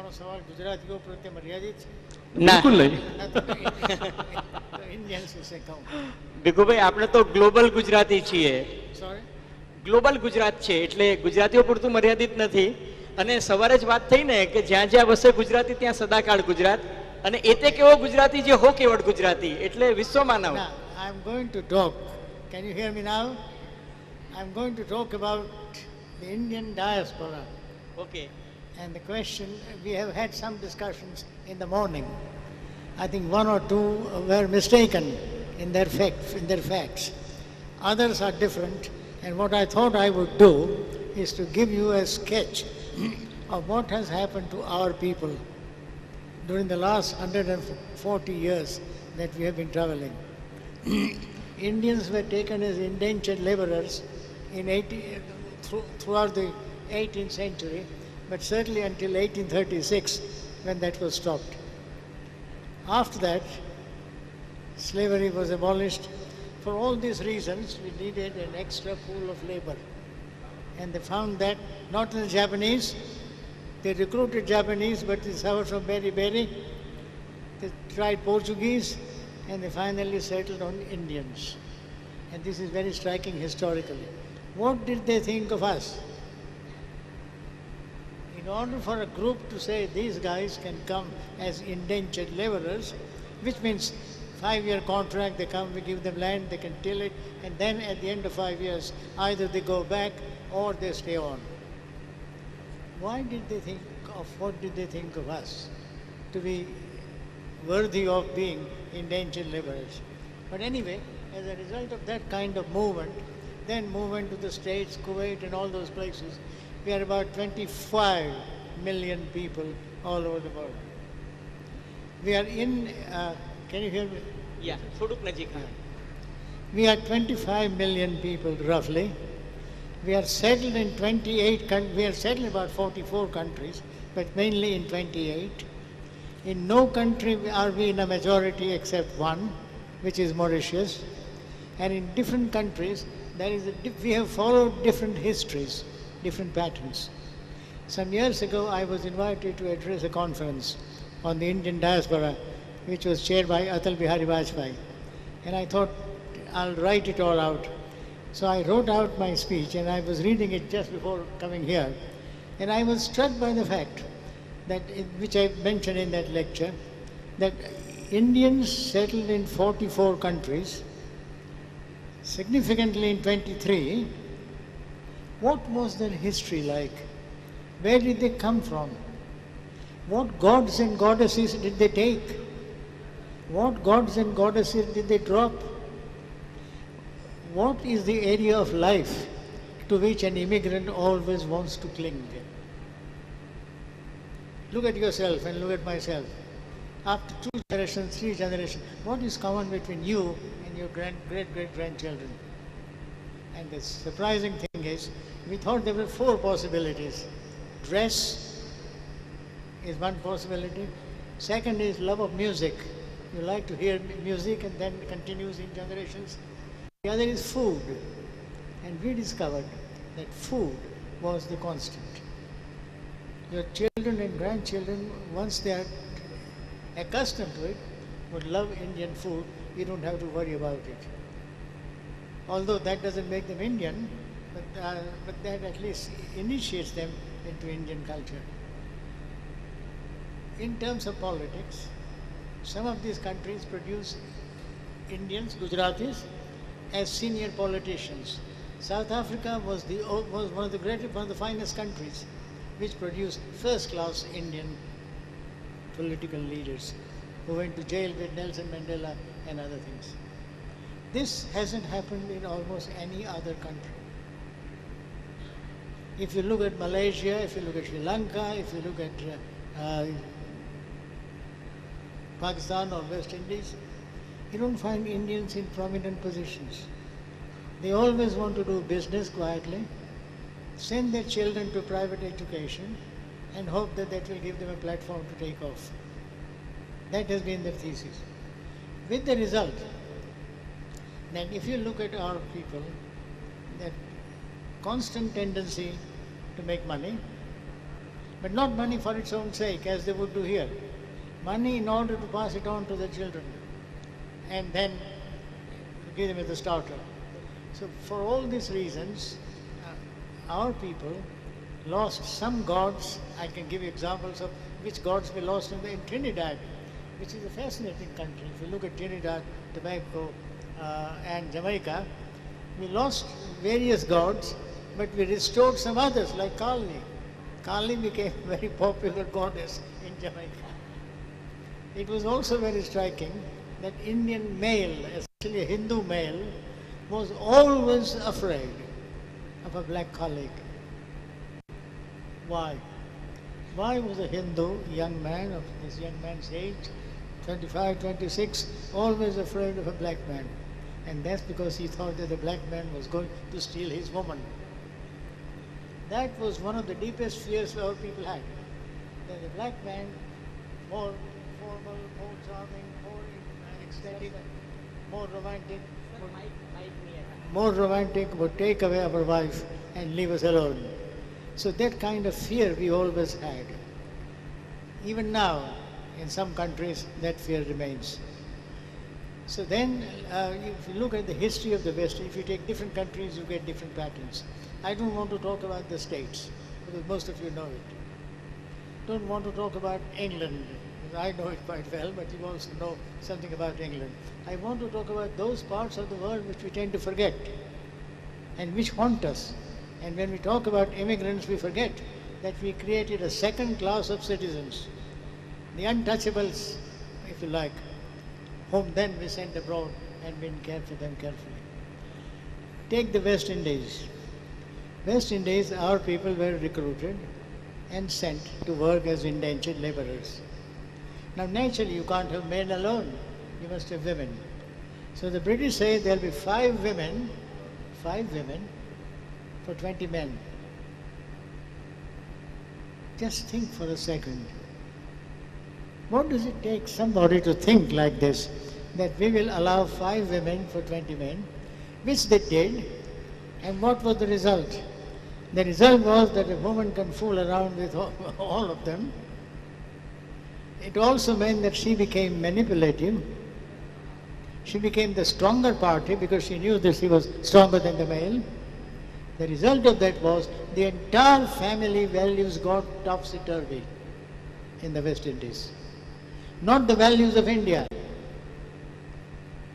તમારો સવાલ ગુજરાતીઓ પ્રત્યે મર્યાદિત છે? બિલકુલ નહીં. ઇન્ડિયન્સ વિશે કહું. ભીખુભાઈ, આપણે તો ગ્લોબલ ગુજરાતી છીએ. સોરી? ગ્લોબલ ગુજરાત છે એટલે ગુજરાતીઓ પૂરતું મર્યાદિત નથી. અને સવારે જ વાત થઈ ને કે જ્યાં જ્યાં વસે ગુજરાતી ત્યાં સદાકાળ ગુજરાત, અને એ તે કેવો ગુજરાતી જે હો કેવળ ગુજરાતી, એટલે વિશ્વ માનવ. Now, I'm going to talk. Can you hear me now? I'm going to talk about the Indian diaspora. Okay. And the question, we have had some discussions in the morning. I think one or two were mistaken in their facts. Others are different. And what I thought I would do is to give you a sketch of what has happened to our people during the last 140 years that we have been traveling. Indians were taken as indentured laborers throughout the 18th century, but certainly until 1836 when that was stopped. After that, slavery was abolished. For all these reasons, we needed an extra pool of labor. And they found that not in the Japanese. They recruited Japanese, but they suffered from beriberi. They tried Portuguese, and they finally settled on Indians. And this is very striking historically. What did they think of us? In order for a group to say these guys can come as indentured laborers, which means 5-year contract, they come, we give them land, they can till it, and then at the end of 5 years, either they go back or they stay on. What did they think of us to be worthy of being indentured laborers? But anyway, as a result of that kind of movement, then movement to the States, Kuwait and all those places, we are about 25 million people all over the world. We are in, can you hear me? Yeah, થોડુંક નજીક. We are 25 million people roughly. We are settled in 28 countries. We are settled in about 44 countries, but mainly in 28. In no country are we in a majority except one, which is Mauritius. And in different countries, we have followed different histories, different patterns. Some years ago, I was invited to address a conference on the Indian diaspora, which was chaired by Atal Bihari Vajpayee. And I thought, I'll write it all out. So I wrote out my speech, and I was reading it just before coming here. And I was struck by the fact that, which I mentioned in that lecture, that Indians settled in 44 countries, significantly in 23. What was their history like? Where did they come from? What gods and goddesses did they take? What gods and goddesses did they drop? What is the area of life to which an immigrant always wants to cling? Look at yourself and look at myself. After 2 generations, 3 generations, what is common between you and your great-great-grandchildren? And the surprising thing is, we thought there were 4 possibilities. Dress is one possibility. Second is love of music. You like to hear music and then it continues in generations. The other is food. And we discovered that food was the constant. Your children and grandchildren, once they are accustomed to it, would love Indian food. You don't have to worry about it. Although that doesn't make them Indian, but that at least initiates them into Indian culture. In terms of politics, some of these countries produce Indians, Gujaratis, as senior politicians. South Africa was one of the finest countries which produced first-class Indian political leaders who went to jail with Nelson Mandela and other things. This hasn't happened in almost any other country. If you look at Malaysia, if you look at Sri Lanka, if you look at Pakistan or West Indies, you don't find Indians in prominent positions. They always want to do business quietly, send their children to private education, and hope that that will give them a platform to take off. That has been their thesis. With the result that if you look at our people, that constant tendency to make money, But not money for its own sake, as they would do here. Money in order to pass it on to the children and then give them as a starter. So for all these reasons, our people lost some gods. I can give you examples of which gods we lost in Trinidad, which is a fascinating country. If you look at Trinidad, Tobago, and Jamaica, we lost various gods, but we restored some others, like Kali. Kali became a very popular goddess in Jamaica. It was also very striking that Indian male, especially a Hindu male, was always afraid of a black colleague. Why? Why was a Hindu young man of this young man's age, 25, 26, always afraid of a black man? And that's because he thought that the black man was going to steal his woman. That was one of the deepest fears our people had. That the black man, more formal, more charming, more ecstatic, more romantic, would take away our wife and leave us alone. So that kind of fear we always had. Even now, in some countries, that fear remains. So then, if you look at the history of the West, if you take different countries, you get different patterns. I don't want to talk about the states, because most of you know it. Don't want to talk about England, because I know it quite well, but you also know something about England. I want to talk about those parts of the world which we tend to forget, and which haunt us. And when we talk about immigrants, we forget that we created a second class of citizens, the untouchables, if you like, whom then we sent abroad and we care for them carefully. Take the West Indies. West Indies, our people were recruited and sent to work as indentured laborers. Now naturally you can't have men alone, you must have women. So the British say there will be 5 women for 20 men. Just think for a second. What does it take somebody to think like this, that we will allow 5 women for 20 men, which they did, and what was the result? The result was that a woman can fool around with all of them. It also meant that she became manipulative. She became the stronger party because she knew that she was stronger than the male. The result of that was the entire family values got topsy-turvy in the West Indies. Not the values of India,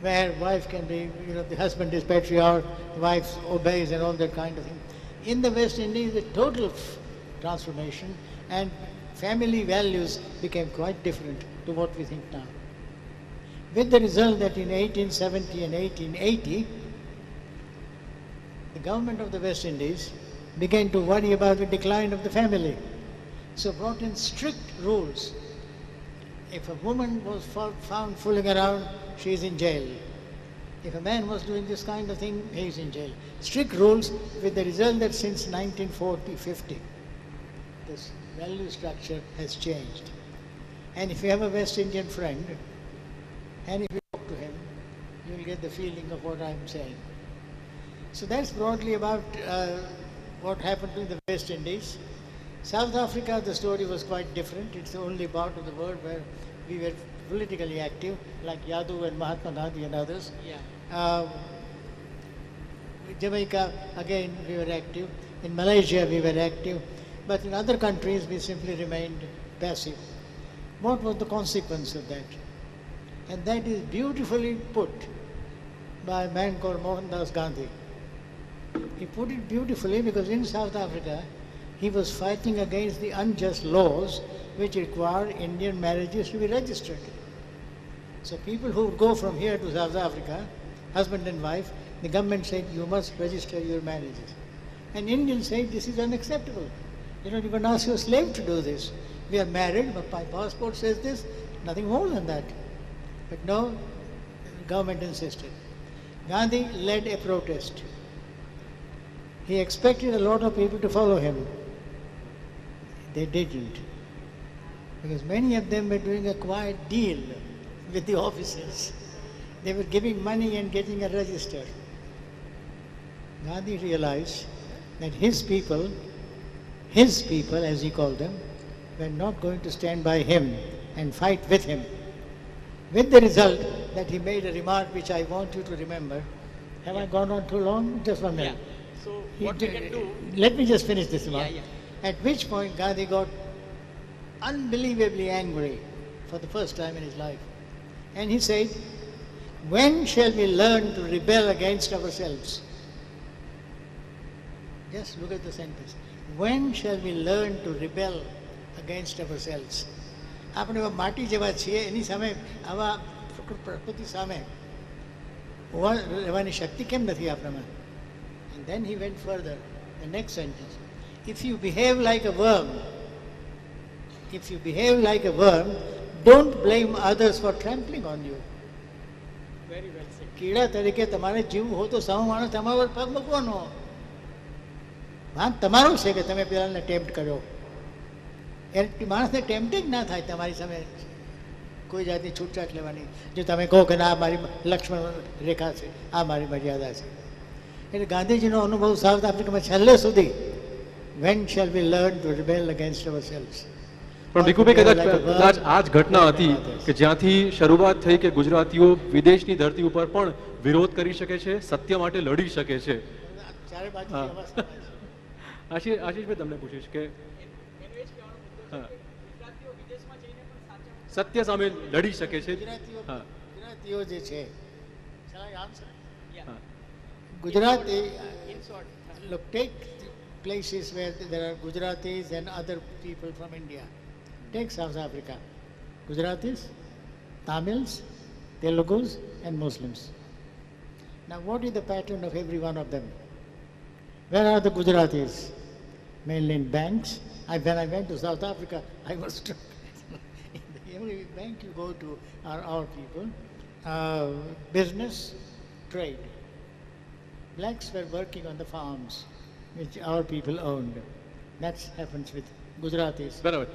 where wife can be, the husband is patriarch, wife obeys and all that kind of thing. In the West Indies, a total transformation, and family values became quite different to what we think now. With the result that in 1870 and 1880, the government of the West Indies began to worry about the decline of the family. So brought in strict rules. If a woman was found fooling around, she is in jail. If a man was doing this kind of thing, he is in jail. Strict rules, with the result that since 1940-50, this value structure has changed. And if you have a West Indian friend, and if you talk to him, you will get the feeling of what I am saying. So that's broadly about what happened in the West Indies. South Africa, the story was quite different. It's the only part of the world where we were politically active, like Yadu and Mahatma Gandhi and others. Yeah. Jamaica, again, we were active. In Malaysia, we were active. But in other countries, we simply remained passive. What was the consequence of that? And that is beautifully put by a man called Mohandas Gandhi. He put it beautifully because in South Africa, he was fighting against the unjust laws which require Indian marriages to be registered. So people who would go from here to South Africa, husband and wife, the government said, you must register your marriages. And Indians said, this is unacceptable. You don't even ask your slave to do this. We are married, but my passport says this, nothing more than that. But no, the government insisted. Gandhi led a protest. He expected a lot of people to follow him. They didn't. Because many of them were doing a quiet deal with the officers. They were giving money and getting a register. Gandhi realized that his people as he called them, were not going to stand by him and fight with him. With the result that he made a remark which I want you to remember. Have I gone on too long? Just 1 minute. Yeah. So what we can do? Let me just finish this remark. Yeah. At which point Gandhi got unbelievably angry for the first time in his life. And he said, when shall we learn to rebel against ourselves? Just look at the sentence. When shall we learn to rebel against ourselves? આપણે માટી જેવા છીએ, એની સામે આવા પ્રકૃતિ સામે રહેવાની શક્તિ કેમ નથી આપણામાં? And then he went further. The next sentence. If you behave like a worm, don't blame others for trampling on you. Very well said. કીડા તરીકે તમારે જીવવું હોય તો સામો માણસ તમારા પર પગ મૂકવાનો. વાંક તમારો છે કે તમે પેલાને ટેમ્પ્ટ કર્યો. માણસને ટેમ્પ્ટિંગ ના થાય તમારી સામે કોઈ જાતની છૂટછાટ લેવાની. જો તમે કહો કે ના આ મારી લક્ષ્મણ રેખા છે, આ મારી મર્યાદા છે. એટલે ગાંધીજીનો અનુભવ સાઉથ આફ્રિકામાં છેલ્લે સુધી when shall we learn to rebel against ourselves? પણ ભીખુભાઈ કદાચ આ જ ઘટના હતી કે જ્યાંથી શરૂઆત થઈ કે ગુજરાતીઓ વિદેશની ધરતી ઉપર પણ વિરોધ કરી શકે છે, સત્ય માટે લડી શકે છે. આશીષભાઈ તમને પૂછીશ કે સત્ય સામે લડી શકે છે. ગુજરાતીઓ જે છે, Gujarati, look, take places where there are Gujaratis and other people from India. Take South Africa. Gujaratis, Tamils, Telugus and Muslims. Now what is the pattern of every one of them? Where are the Gujaratis? Mainly in banks. When I went to South Africa, I was struck. Every bank you go to are our people. Business, trade. Blacks were working on the farms which our people owned. That happens with Gujaratis. બરાબર.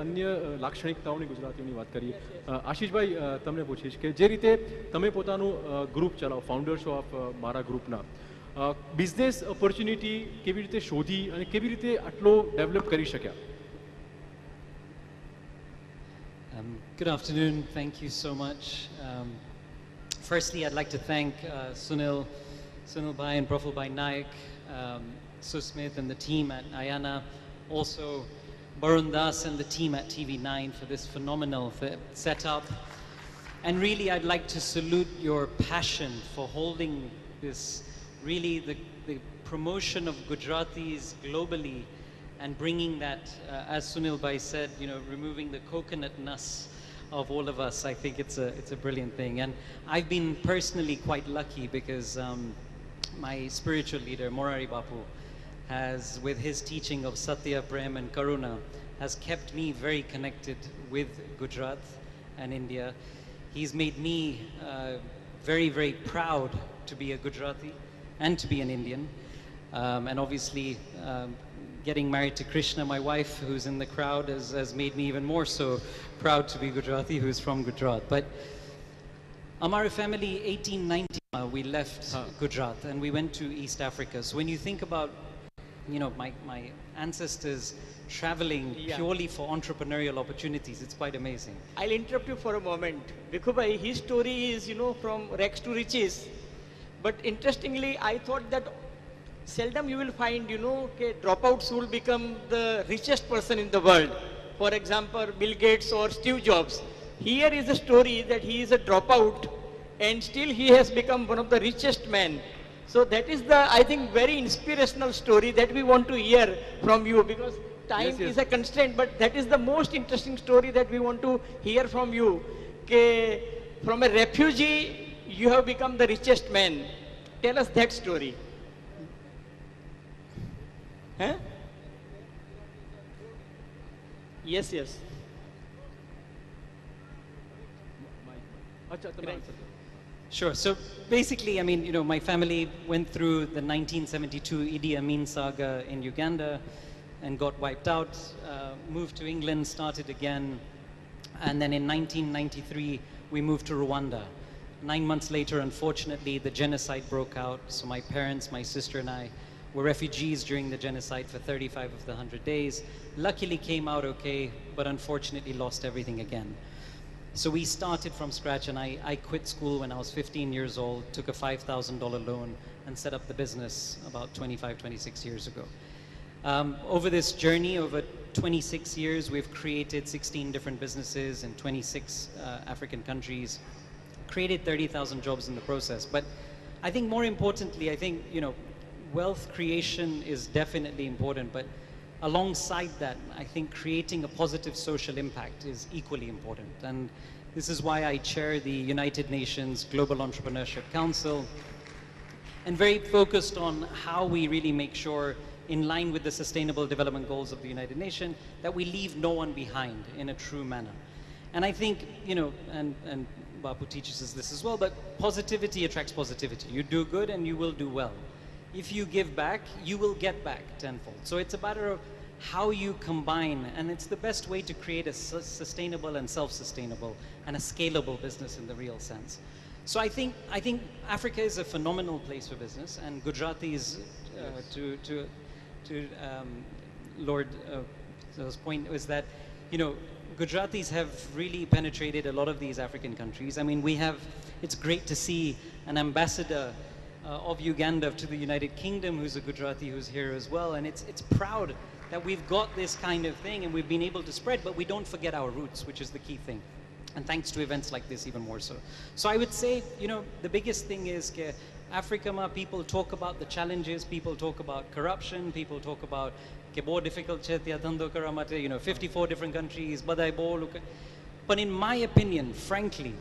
અન્ય લાક્ષણિકતાઓની ગુજરાતીઓની વાત કરીએ. આશીષભાઈ તમને પૂછીશ કે જે રીતે તમે પોતાનું ગ્રુપ ચલાવો, ફાઉન્ડર છો ઓફ મારા ગ્રુપના, બિઝનેસ ઓપોર્ચ્યુનિટી કેવી રીતે શોધી અને કેવી રીતે આટલો ડેવલપ કરી શક્યા? Good afternoon. Thank you so much. Firstly, I'd like to thank Sunil Bhai and Profil Bhai Naik, Susmit and the team at Ayana, also Barun Das and the team at TV9 for this phenomenal setup. And really, I'd like to salute your passion for holding this, really the promotion of Gujaratis globally and bringing that, as Sunil Bhai said, removing the coconut nuss of all of us. I think it's a brilliant thing. And I've been personally quite lucky because my spiritual leader, Morari Bapu, has, with his teaching of Satya, Prem and Karuna, has kept me very connected with Gujarat and India. He's made me very, very proud to be a Gujarati and to be an Indian. And obviously, getting married to Krishna, my wife, who's in the crowd, has made me even more so proud to be Gujarati, who's from Gujarat. But Amara family, 1890, we left Gujarat and we went to East Africa. So when you think about, my ancestors traveling purely for entrepreneurial opportunities, it's quite amazing. I'll interrupt you for a moment. Vikubhai, his story is, from rags to riches. But interestingly, I thought that seldom you will find, dropouts will become the richest person in the world. For example, Bill Gates or Steve Jobs. Here is a story that he is a dropout and still he has become one of the richest men. So that is the, I think, very inspirational story that we want to hear from you, because time is a constraint, but that is the most interesting story that we want to hear from you. From a refugee, you have become the richest man. Tell us that story. Huh? Yes. Sure. So basically, my family went through the 1972 Idi Amin saga in Uganda and got wiped out, moved to England, started again. And then in 1993, we moved to Rwanda. 9 months later, unfortunately, the genocide broke out. So my parents, my sister and I were refugees during the genocide for 35 of the 100 days, luckily came out okay, but unfortunately lost everything again. So we started from scratch, and I quit school when I was 15 years old, took a $5,000 loan, and set up the business about 25, 26 years ago. Over this journey, over 26 years, we've created 16 different businesses in 26 African countries, created 30,000 jobs in the process. But I think more importantly, I think, you know, wealth creation is definitely important, but alongside that, I think creating a positive social impact is equally important. And this is why I chair the United Nations Global Entrepreneurship Council, and very focused on how we really make sure, in line with the Sustainable Development Goals of the United Nations, that we leave no one behind in a true manner. And I think, you know, and Bapu teaches us this as well, but positivity attracts positivity. You do good and you will do well. If you give back, you will get back tenfold. So it's a matter of how you combine, and it's the best way to create a sustainable and self-sustainable and a scalable business in the real sense. So I think Africa is a phenomenal place for business, and Gujaratis, to Lord Zo's point, was that, you know, Gujaratis have really penetrated a lot of these African countries. I mean, it's great to see an ambassador of Uganda to the United Kingdom who's a Gujarati who's here as well, and it's proud that we've got this kind of thing and we've been able to spread, but we don't forget our roots, which is the key thing. And thanks to events like this, even more so. So I would say, you know, the biggest thing is that Africa, people talk about the challenges, people talk about corruption, people talk about more difficult, you know, 54 different countries, but in my opinion, frankly,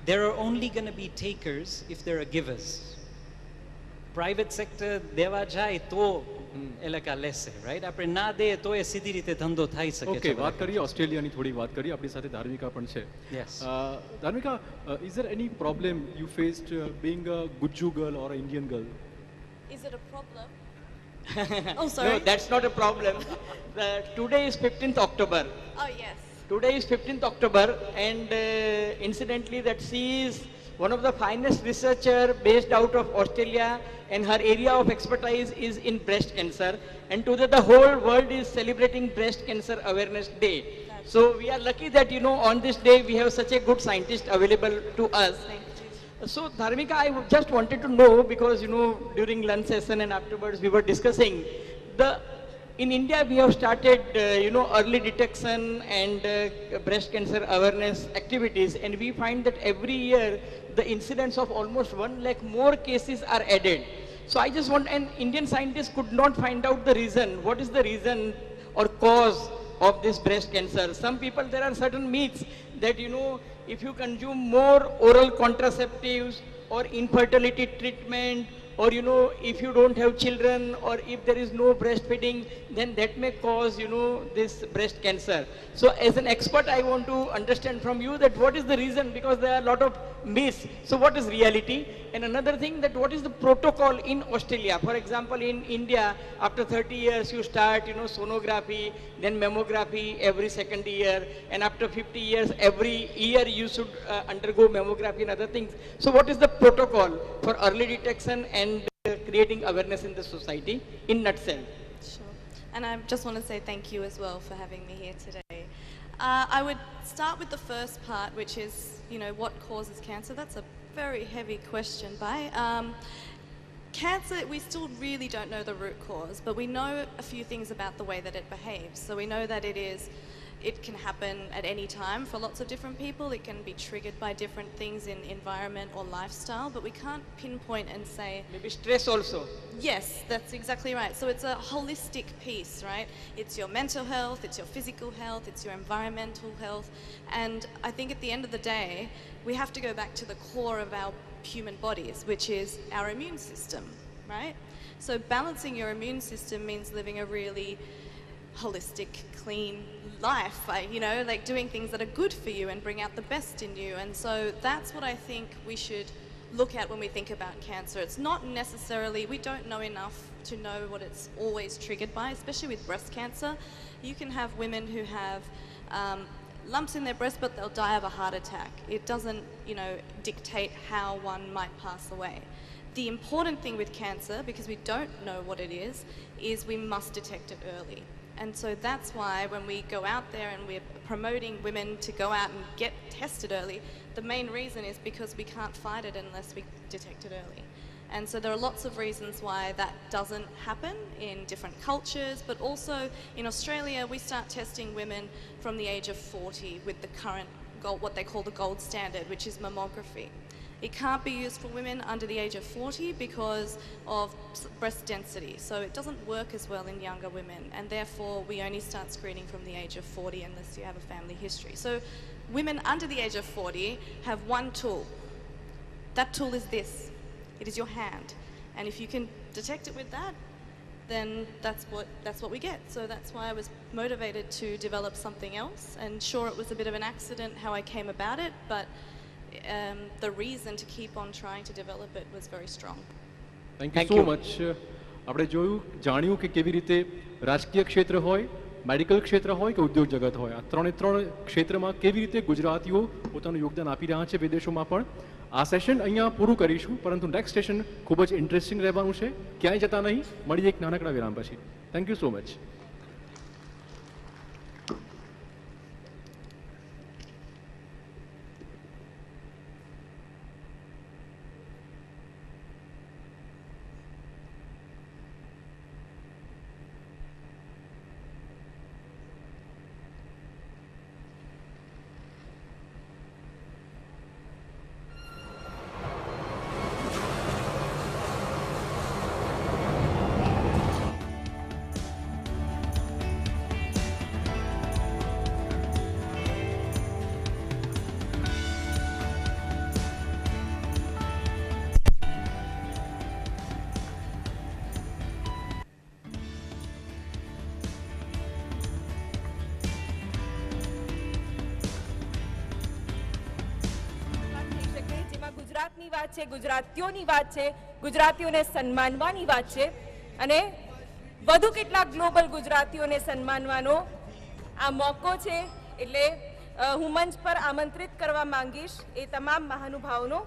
there are only going to be takers if there are givers. Private sector deva jai to elaka lese, right? Apne na de to e સીધી રીતે ધંધો થઈ શકે. Okay, વાત કરીએ ઓસ્ટ્રેલિયાની થોડી વાત કરીએ. આપણી સાથે ધાર્મિકા પણ છે. Yes. Dharmika, is there any problem you faced being a Guju girl or an Indian girl? Is it a problem? Oh, sorry. No, that's not a problem. Today is 15th October. Oh, yes. Today is 15th October, and incidentally that she is one of the finest researcher based out of Australia, and her area of expertise is in breast cancer, and today the whole world is celebrating Breast Cancer Awareness Day. So we are lucky that, you know, on this day we have such a good scientist available to us. Thank you. So Dharmika, I just wanted to know, because, you know, during lunch session and afterwards we were discussing in India we have started, you know, early detection and breast cancer awareness activities, and we find that every year the incidence of almost 1 lakh more cases are added. So I just want, an Indian scientist could not find out the reason. What is the reason or cause of this breast cancer? Some people, there are certain myths that, you know, if you consume more oral contraceptives or infertility treatment, or, you know, if you don't have children, or if there is no breastfeeding, then that may cause, you know, this breast cancer. So as an expert, I want to understand from you that what is the reason, because there are a lot of myths. So what is reality? And another thing, that what is the protocol in Australia? For example, in India, after 30 years, you start, you know, sonography, then mammography every second year, and after 50 years, every year you should undergo mammography and other things. So what is the protocol for early detection and creating awareness in the society in nutshell? Sure. And I just want to say thank you as well for having me here today. I would start with the first part, which is, you know, what causes cancer? That's a very heavy question, Bai. Cancer, we still really don't know the root cause, but we know a few things about the way that it behaves. So we know that it can happen at any time for lots of different people. It can be triggered by different things in environment or lifestyle, but we can't pinpoint and say... Maybe stress also. Yes, that's exactly right. So it's a holistic piece, right? It's your mental health, it's your physical health, it's your environmental health. And I think at the end of the day, we have to go back to the core of our human bodies, which is our immune system, right? So balancing your immune system means living a really holistic, clean life, you know, like doing things that are good for you and bring out the best in you. And so that's what I think we should look at when we think about cancer. It's not necessarily, we don't know enough to know what it's always triggered by, especially with breast cancer. You can have women who have lumps in their breast, but they'll die of a heart attack. It doesn't, you know, dictate how one might pass away. the important thing with cancer, because we don't know what it is we must detect it early. And so that's why when we go out there and we're promoting women to go out and get tested early, the main reason is because we can't fight it unless we detect it early. And so there are lots of reasons why that doesn't happen in different cultures, but also in Australia, we start testing women from the age of 40 with the current gold, what they call the gold standard, which is mammography. It can't be used for women under the age of 40 because of breast density. So it doesn't work as well in younger women, and therefore we only start screening from the age of 40 unless you have a family history. So women under the age of 40 have one tool. That tool is this. It is your hand. And if you can detect it with that, then that's what we get. So that's why I was motivated to develop something else. And sure, it was a bit of an accident how I came about it, but the reason to keep on trying to develop it was very strong. Thank you so much. આપણે જોયું જાણ્યું કે કેવી રીતે રાજકીય ક્ષેત્ર હોય, medical ક્ષેત્ર હોય કે ઉદ્યોગ જગત હોય, આ ત્રણે ત્રણ ક્ષેત્રમાં કેવી રીતે ગુજરાતીઓ પોતાનું યોગદાન આપી રહ્યા છે વિદેશોમાં પણ. આ સેશન અહીંયા પૂરું કરીશું, પરંતુ નેક્સ્ટ સેશન ખૂબ જ ઇન્ટરેસ્ટિંગ રહેવાનું છે. ક્યાંય જતા નહીં, મળીએ એક નાનકડા વિરામ પછી. Thank you so much. ગુજરાતની વાત છે, ગુજરાતીઓની વાત છે, ગુજરાતીઓને સન્માનવાની વાત છે અને વધુ કેટલાક ગ્લોબલ ગુજરાતીઓને સન્માનવાનો આ મોકો છે. એટલે હું મંચ પર આમંત્રિત કરવા માંગીશ એ તમામ મહાનુભાવોનો.